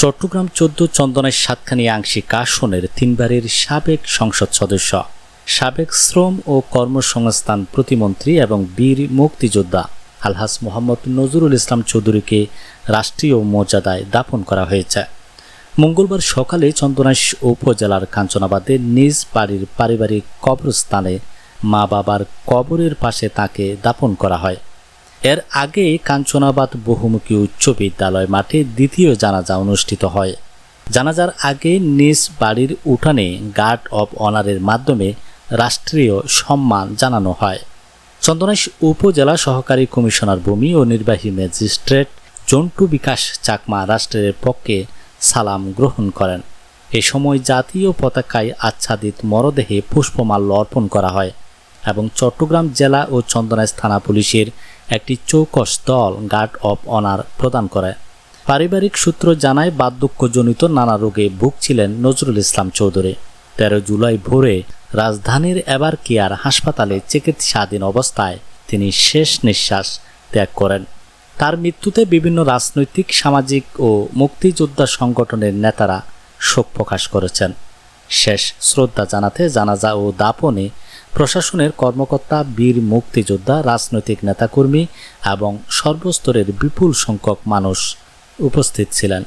চট্টগ্রাম ১৪ চন্দনাইশ সাতখানি আংশিক আসনের তিনবারের সাবেক সংসদ সদস্য, সাবেক শ্রম ও কর্মসংস্থান প্রতিমন্ত্রী এবং বীর মুক্তিযোদ্ধা আলহাজ মোহাম্মদ নজরুল ইসলাম চৌধুরীকে রাষ্ট্রীয় মর্যাদায় দাফন করা হয়েছে। মঙ্গলবার সকালে চন্দনাইশ উপজেলার কাঞ্চনাবাদে নিজ বাড়ির পারিবারিক কবরস্থানে মা বাবার কবরের পাশে তাকে দাফন করা হয়। এর আগে কাঞ্চনাবাদ বহুমুখী উচ্চ বিদ্যালয় মাঠে দ্বিতীয় জানাজা অনুষ্ঠিত হয়। জানাজার আগে নিজ বাড়ির উঠানে গার্ড অব অনারের মাধ্যমে রাষ্ট্রীয় সম্মান জানানো হয়। চন্দনাইশ উপজেলা সহকারী কমিশনার ভূমি ও নির্বাহী ম্যাজিস্ট্রেট জন্টু বিকাশ চাকমা রাষ্ট্রের পক্ষে সালাম গ্রহণ করেন। এ সময় জাতীয় পতাকায় আচ্ছাদিত মরদেহে পুষ্পমাল্য অর্পণ করা হয় এবং চট্টগ্রাম জেলা ও চন্দনাইশ থানা পুলিশের একটি চৌকস দল গার্ড অব অনার প্রদান করে। পারিবারিক সূত্র জানায় বার্ধক্যজনিত নানা রোগে ভুগছিলেন নজরুল ইসলাম চৌধুরী। ১৩ জুলাই ভোরে রাজধানীর এভার কেয়ার হাসপাতালে চিকিৎসাধীন অবস্থায় তিনি শেষ নিঃশ্বাস ত্যাগ করেন। তার মৃত্যুতে বিভিন্ন রাজনৈতিক, সামাজিক ও মুক্তিযোদ্ধা সংগঠনের নেতারা শোক প্রকাশ করেছেন। শেষ শ্রদ্ধা জানাতে জানাজা ও দাফনে প্রশাসনের কর্মকর্তা, বীর মুক্তিযোদ্ধা, রাজনৈতিক নেতাকর্মী এবং সর্বস্তরের বিপুল সংখ্যক মানুষ উপস্থিত ছিলেন।